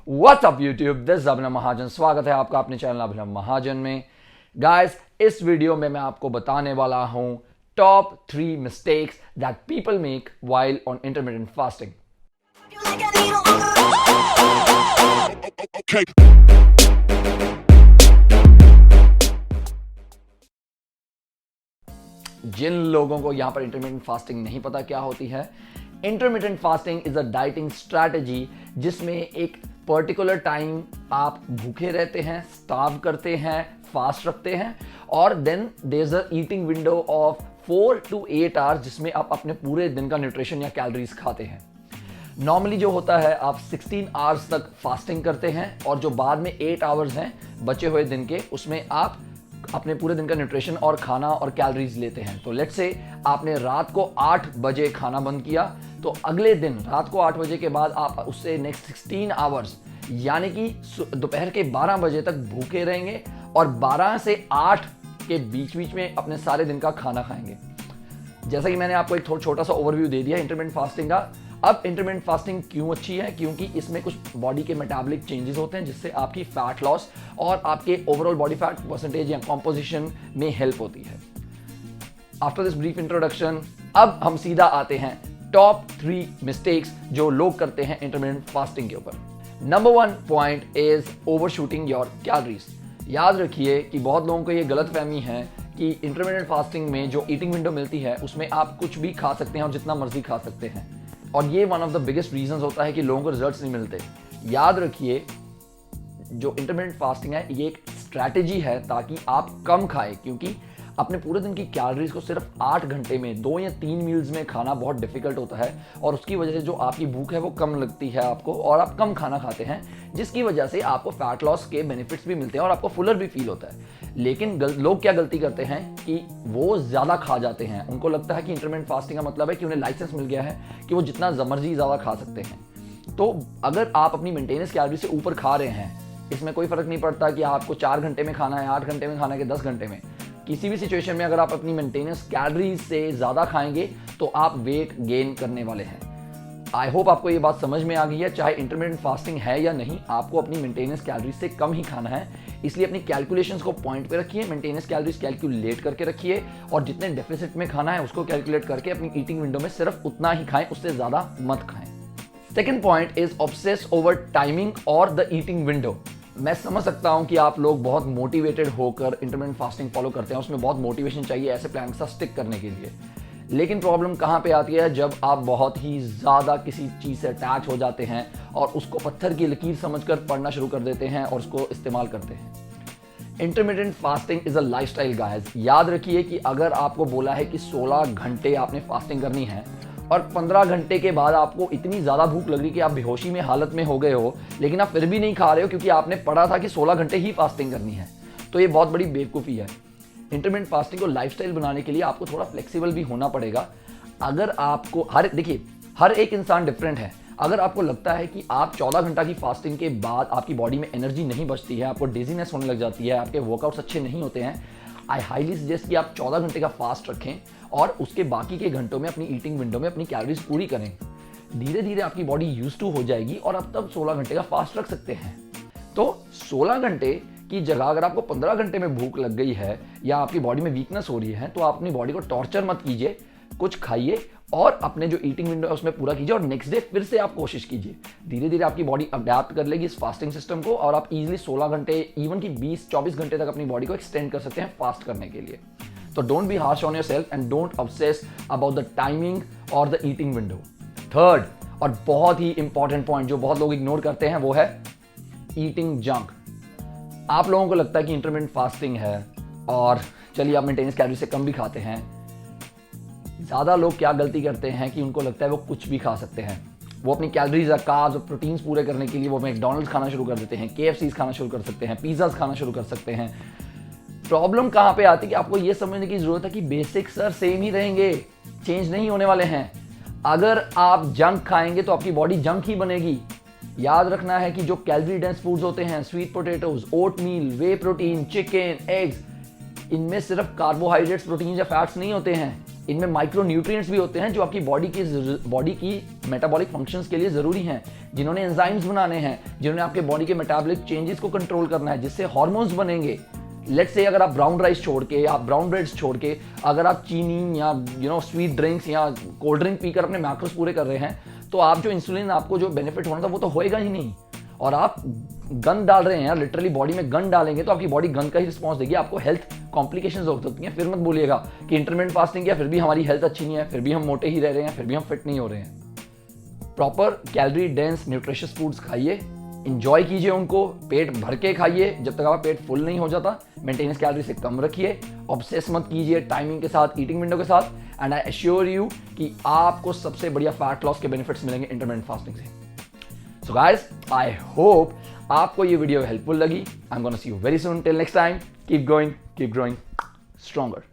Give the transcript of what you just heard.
What's up YouTube, this अभिनव महाजन। स्वागत है आपका अपने चैनल अभिनव महाजन में। गाइस, इस वीडियो में मैं आपको बताने वाला हूं top 3 mistakes that people make while on intermittent fasting. जिन लोगों को यहां पर इंटरमिटेंट फास्टिंग नहीं पता क्या होती है, intermittent fasting is a dieting strategy जिसमें एक पर्टिकुलर टाइम आप भूखे रहते हैं, स्टार्व करते हैं, फास्ट रखते हैं और then there is a eating window of 4 to 8 hours जिसमें आप अपने पूरे दिन का न्यूट्रिशन या कैलोरीज खाते हैं। नॉर्मली जो होता है आप 16 आवर्स तक फास्टिंग करते हैं और जो बाद में 8 आवर्स हैं बचे हुए दिन के, उसमें आप अपने पूरे दिन का न्यूट्रिशन और खाना और कैलोरीज लेते हैं। तो लेट्स से आपने रात को 8 बजे खाना बंद किया, तो अगले दिन रात को 8 बजे के बाद आप उससे नेक्स्ट 16 आवर्स यानी कि दोपहर के 12 बजे तक भूखे रहेंगे और 12 से 8 के बीच बीच में अपने सारे दिन का खाना खाएंगे। जैसा कि मैंने आपको एक छोटा सा ओवरव्यू दे दिया इंटरमिटेंट फास्टिंग का। अब इंटरमिटेंट फास्टिंग क्यों अच्छी है? क्योंकि इसमें कुछ बॉडी के मेटाबॉलिक चेंजेस होते हैं जिससे आपकी फैट लॉस और आपके ओवरऑल बॉडी फैट परसेंटेज या कॉम्पोजिशन में हेल्प होती है। आफ्टर दिस ब्रीफ इंट्रोडक्शन, अब हम सीधा आते हैं टॉप 3 मिस्टेक्स जो लोग करते हैं इंटरमिटेंट फास्टिंग के ऊपर। Number 1 point is overshooting your calories. याद रखिए कि बहुत लोगों को ये गलतफहमी है कि इंटरमिटेंट फास्टिंग में जो ईटिंग विंडो मिलती है उसमें आप कुछ भी खा सकते हैं और जितना मर्जी खा सकते हैं, और ये one of the biggest reasons होता है कि लोगों को रिजल्ट्स नहीं मिलते। याद रखिए, जो इंटरमिटेंट फास्टिंग है ये एक स्ट्रैटेजी है ताकि आप कम खाएं, क्योंकि अपने पूरे दिन की कैलोरीज को सिर्फ 8 घंटे में 2 या 3 मील्स में खाना बहुत डिफिकल्ट होता है और उसकी वजह से जो आपकी भूख है वो कम लगती है आपको और आप कम खाना खाते हैं, जिसकी वजह से आपको फैट लॉस के बेनिफिट्स भी मिलते हैं और आपको फुलर भी फील होता है। लेकिन लोग क्या गलती करते हैं कि वो ज़्यादा खा जाते हैं। उनको लगता है कि इंटरमिटेंट फास्टिंग का मतलब है कि उन्हें लाइसेंस मिल गया है कि वो जितना मर्जी ज़्यादा खा सकते हैं। तो अगर आप अपनी मेंटेनेंस कैलोरी से ऊपर खा रहे हैं, इसमें कोई फर्क नहीं पड़ता कि आपको 4 घंटे में खाना है, 8 घंटे में खाना है कि 10 घंटे में, किसी भी सिचुएशन में अगर आप अपनी मेंटेनेंस कैलोरीज से ज़्यादा खाएंगे तो आप वेट गेन करने वाले हैं। आई होप आपको ये बात समझ में आ गई है। चाहे इंटरमिटेंट फास्टिंग है या नहीं, आपको अपनी मेंटेनेंस कैलोरीज से कम ही खाना है। इसलिए अपनी कैलकुलेशंस को पॉइंट पे रखिए, मेंटेनेंस कैलोरीज कैलकुलेट करके रखिए और जितने डेफिसिट में खाना है उसको कैलकुलेट करके अपनी ईटिंग विंडो में सिर्फ उतना ही खाएं, उससे ज़्यादा मत खाएं। Second point is obsess over timing और द ईटिंग विंडो। मैं समझ सकता हूं कि आप लोग बहुत मोटिवेटेड होकर इंटरमिटेंट फास्टिंग फॉलो करते हैं, उसमें बहुत मोटिवेशन चाहिए ऐसे प्लान के साथ स्टिक करने के लिए। लेकिन प्रॉब्लम कहां पे आती है? जब आप बहुत ही ज़्यादा किसी चीज़ से अटैच हो जाते हैं और उसको पत्थर की लकीर समझकर पढ़ना शुरू कर देते हैं और उसको इस्तेमाल करते हैं। Intermittent fasting is a lifestyle guys. याद रखिए कि अगर आपको बोला है कि 16 घंटे आपने फास्टिंग करनी है और 15 घंटे के बाद आपको इतनी ज़्यादा भूख लग रही कि आप बेहोशी में हालत में हो गए हो, लेकिन आप फिर भी नहीं खा रहे हो क्योंकि आपने पढ़ा था कि 16 घंटे ही फास्टिंग करनी है, तो ये बहुत बड़ी बेवकूफ़ी है। इंटरमिटेंट फास्टिंग को लाइफस्टाइल बनाने के लिए आपको थोड़ा फ्लेक्सिबल भी होना पड़ेगा। अगर आपको हर एक इंसान डिफरेंट है। अगर आपको लगता है कि आप 14 घंटा की फास्टिंग के बाद आपकी बॉडी में एनर्जी नहीं बचती है, आपको डिजीनेस होने लग जाती है, आपके वर्कआउट्स अच्छे नहीं होते हैं, आई हाईली सजेस्ट कि आप 14 घंटे का फास्ट रखें और उसके बाकी के घंटों में अपनी ईटिंग विंडो में अपनी कैलोरीज पूरी करें। धीरे धीरे आपकी बॉडी यूज्ड टू हो जाएगी और आप तब 16 घंटे का फास्ट रख सकते हैं। तो 16 घंटे की जगह अगर आपको 15 घंटे में भूख लग गई है या आपकी बॉडी में वीकनेस हो रही है, तो आप अपनी बॉडी को टॉर्चर मत कीजिए, कुछ खाइए और अपने जो ईटिंग विंडो है उसमें पूरा कीजिए और नेक्स्ट डे फिर से आप कोशिश कीजिए। धीरे धीरे आपकी बॉडी अडैप्ट कर लेगी इस फास्टिंग सिस्टम को और आप इजीली 16 घंटे, इवन कि 20-24 घंटे तक अपनी बॉडी को एक्सटेंड कर सकते हैं फास्ट करने के लिए। तो don't be harsh on yourself and don't obsess about the timing और द ईटिंग विंडो। थर्ड और बहुत ही इंपॉर्टेंट पॉइंट जो बहुत लोग इग्नोर करते हैं वो है ईटिंग जंक। आप लोगों को लगता है कि इंटरमिटेंट फास्टिंग है और चलिए आप मेंटेनेंस कैलोरी से कम भी खाते हैं। ज़्यादा लोग क्या गलती करते हैं कि उनको लगता है वो कुछ भी खा सकते हैं। वो अपनी कैलोरीज और कार्ब्स और प्रोटीन्स पूरे करने के लिए वो मैकडॉनल्ड्स खाना शुरू कर देते हैं, KFCs खाना शुरू कर सकते हैं, पिज़्ज़ास खाना शुरू कर सकते हैं। प्रॉब्लम कहाँ पे आती है कि आपको ये समझने की जरूरत है कि बेसिक सर सेम ही रहेंगे, चेंज नहीं होने वाले हैं। अगर आप जंक खाएंगे तो आपकी बॉडी जंक ही बनेगी। याद रखना है कि जो कैलोरी डेंस फूड्स होते हैं, स्वीट पोटैटोज, ओट मील, वे प्रोटीन, चिकन, एग्स, इनमें सिर्फ कार्बोहाइड्रेट्स, प्रोटीन या फैट्स नहीं होते हैं, इनमें माइक्रो न्यूट्रिएंट्स भी होते हैं जो आपकी बॉडी की मेटाबॉलिक फंक्शंस के लिए ज़रूरी हैं, जिन्होंने एंजाइम्स बनाने हैं, जिन्होंने आपके बॉडी के मेटाबॉलिक चेंजेस को कंट्रोल करना है, जिससे हार्मोन्स बनेंगे। लेट्स से अगर आप ब्राउन राइस छोड़ के या ब्राउन ब्रेड्स छोड़ के अगर आप चीनी या स्वीट ड्रिंक्स या कोल्ड ड्रिंक पीकर अपने मैक्रोस पूरे कर रहे हैं, तो आप जो इंसुलिन आपको जो बेनिफिट होना था वो तो होएगा ही नहीं। और आप गन डाल रहे हैं यार, लिटरली बॉडी में गन डालेंगे तो आपकी बॉडी गन का ही रिस्पॉन्स देगी, आपको हेल्थ कॉम्प्लिकेशंस हो सकती हैं। फिर मत बोलिएगा कि इंटरमिटेंट फास्टिंग किया फिर भी हमारी हेल्थ अच्छी नहीं है, फिर भी हम मोटे ही रह रहे हैं, फिर भी हम फिट नहीं हो रहे हैं। Proper calorie dense nutritious foods खाइए, इंजॉय कीजिए उनको, पेट भर के खाइए जब तक आपका पेट फुल नहीं हो जाता। मेंटेनेंस कैलोरी से कम रखिए, ऑब्सेस मत कीजिए टाइमिंग के साथ, ईटिंग विंडो के साथ। एंड आई एश्योर यू कि आपको सबसे बढ़िया फैट लॉस के बेनिफिट्स मिलेंगे इंटरमिटेंट फास्टिंग से। सो गाइस, आई होप आपको ये वीडियो हेल्पफुल लगी। I am gonna see you very soon. Till next time, keep going, keep growing stronger.